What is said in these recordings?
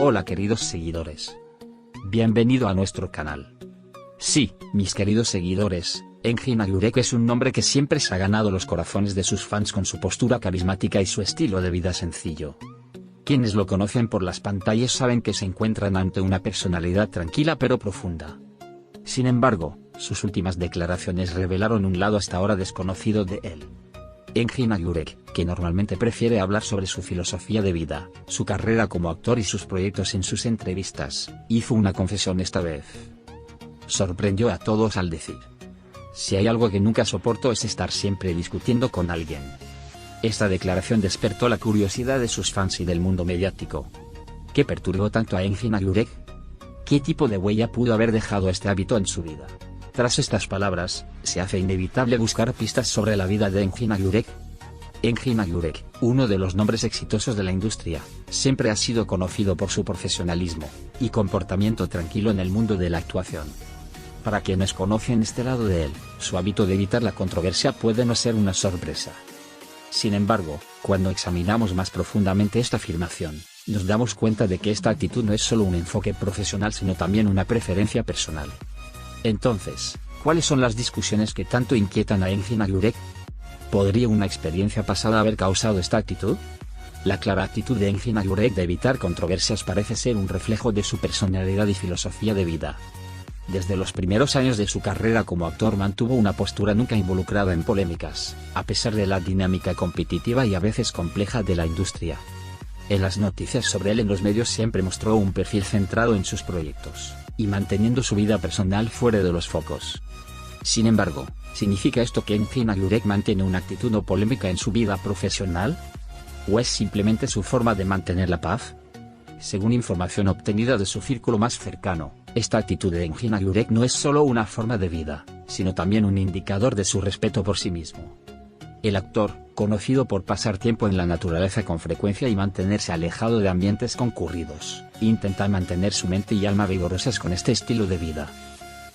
Hola queridos seguidores. Bienvenido a nuestro canal. Sí, mis queridos seguidores, Engin Agurek es un nombre que siempre se ha ganado los corazones de sus fans con su postura carismática y su estilo de vida sencillo. Quienes lo conocen por las pantallas saben que se encuentran ante una personalidad tranquila pero profunda. Sin embargo, sus últimas declaraciones revelaron un lado hasta ahora desconocido de él. Engin Agurek, que normalmente prefiere hablar sobre su filosofía de vida, su carrera como actor y sus proyectos en sus entrevistas, hizo una confesión esta vez. Sorprendió a todos al decir: "Si hay algo que nunca soporto es estar siempre discutiendo con alguien". Esta declaración despertó la curiosidad de sus fans y del mundo mediático. ¿Qué perturbó tanto a Engin Agurek? ¿Qué tipo de huella pudo haber dejado este hábito en su vida? Tras estas palabras, se hace inevitable buscar pistas sobre la vida de Engin Agurek. Engin Agurek, uno de los nombres exitosos de la industria, siempre ha sido conocido por su profesionalismo y comportamiento tranquilo en el mundo de la actuación. Para quienes conocen este lado de él, su hábito de evitar la controversia puede no ser una sorpresa. Sin embargo, cuando examinamos más profundamente esta afirmación, nos damos cuenta de que esta actitud no es solo un enfoque profesional sino también una preferencia personal. Entonces, ¿cuáles son las discusiones que tanto inquietan a Engin Agurek? ¿Podría una experiencia pasada haber causado esta actitud? La clara actitud de Engin Agurek de evitar controversias parece ser un reflejo de su personalidad y filosofía de vida. Desde los primeros años de su carrera como actor mantuvo una postura nunca involucrada en polémicas, a pesar de la dinámica competitiva y a veces compleja de la industria. En las noticias sobre él en los medios siempre mostró un perfil centrado en sus proyectos, y manteniendo su vida personal fuera de los focos. Sin embargo, ¿significa esto que Engin Agurek mantiene una actitud no polémica en su vida profesional? ¿O es simplemente su forma de mantener la paz? Según información obtenida de su círculo más cercano, esta actitud de Engin Agurek no es solo una forma de vida, sino también un indicador de su respeto por sí mismo. El actor, conocido por pasar tiempo en la naturaleza con frecuencia y mantenerse alejado de ambientes concurridos, intenta mantener su mente y alma vigorosas con este estilo de vida.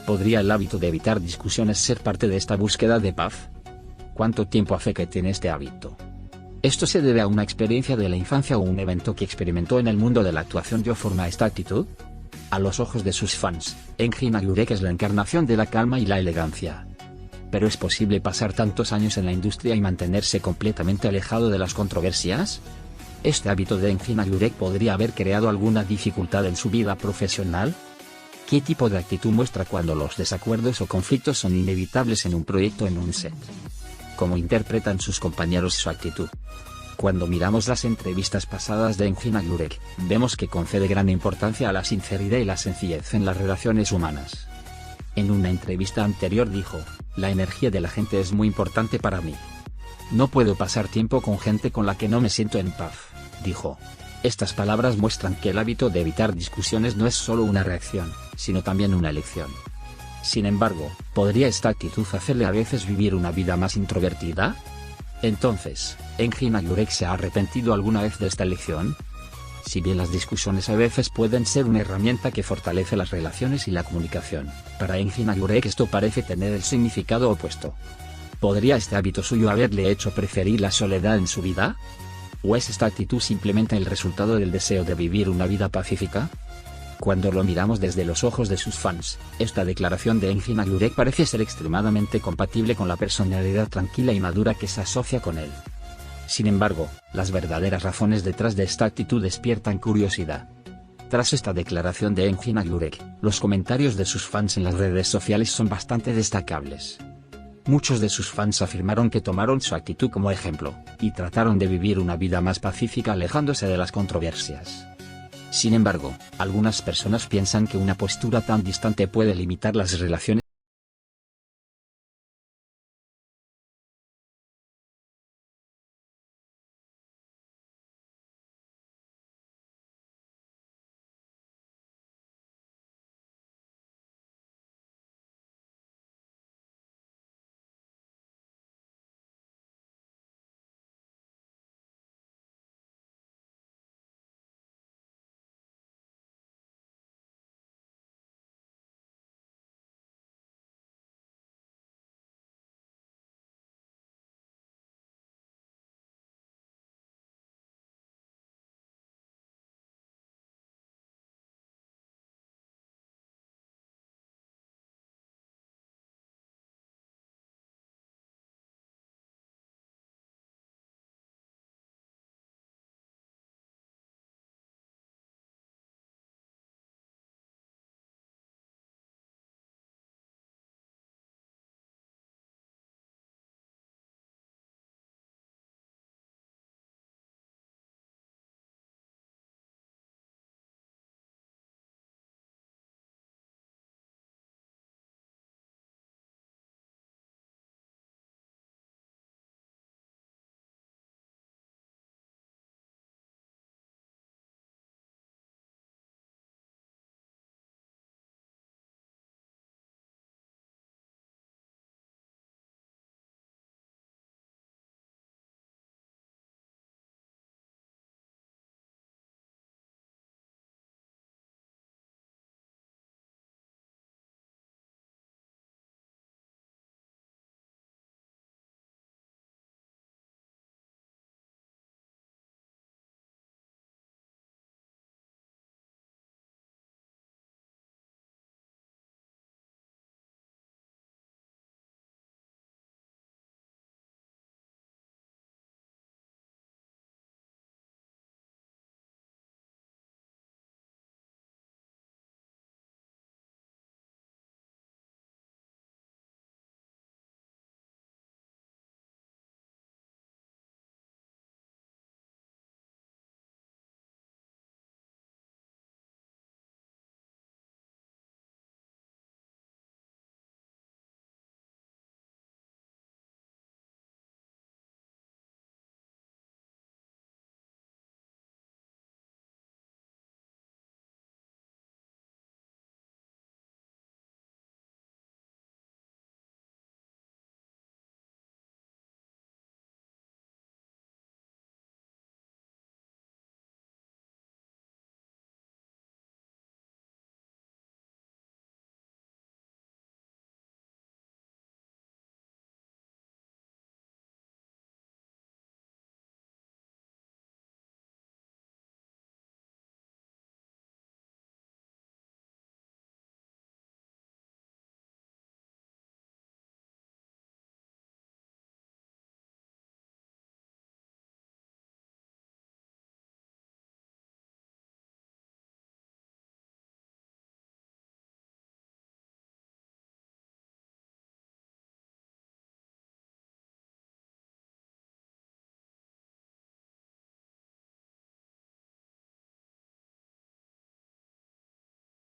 ¿Podría el hábito de evitar discusiones ser parte de esta búsqueda de paz? ¿Cuánto tiempo hace que tiene este hábito? ¿Esto se debe a una experiencia de la infancia o un evento que experimentó en el mundo de la actuación dio forma a esta actitud? A los ojos de sus fans, Engin Agurek es la encarnación de la calma y la elegancia. ¿Pero es posible pasar tantos años en la industria y mantenerse completamente alejado de las controversias? ¿Este hábito de Engin Agurek podría haber creado alguna dificultad en su vida profesional? ¿Qué tipo de actitud muestra cuando los desacuerdos o conflictos son inevitables en un proyecto o en un set? ¿Cómo interpretan sus compañeros su actitud? Cuando miramos las entrevistas pasadas de Engin Agurek, vemos que concede gran importancia a la sinceridad y la sencillez en las relaciones humanas. En una entrevista anterior dijo: "La energía de la gente es muy importante para mí. No puedo pasar tiempo con gente con la que no me siento en paz", dijo. Estas palabras muestran que el hábito de evitar discusiones no es solo una reacción, sino también una elección. Sin embargo, ¿podría esta actitud hacerle a veces vivir una vida más introvertida? Entonces, ¿Engin Agurek se ha arrepentido alguna vez de esta elección? Si bien las discusiones a veces pueden ser una herramienta que fortalece las relaciones y la comunicación, para Engin Agurek esto parece tener el significado opuesto. ¿Podría este hábito suyo haberle hecho preferir la soledad en su vida? ¿O es esta actitud simplemente el resultado del deseo de vivir una vida pacífica? Cuando lo miramos desde los ojos de sus fans, esta declaración de Engin Agurek parece ser extremadamente compatible con la personalidad tranquila y madura que se asocia con él. Sin embargo, las verdaderas razones detrás de esta actitud despiertan curiosidad. Tras esta declaración de Engin Agurek, los comentarios de sus fans en las redes sociales son bastante destacables. Muchos de sus fans afirmaron que tomaron su actitud como ejemplo, y trataron de vivir una vida más pacífica alejándose de las controversias. Sin embargo, algunas personas piensan que una postura tan distante puede limitar las relaciones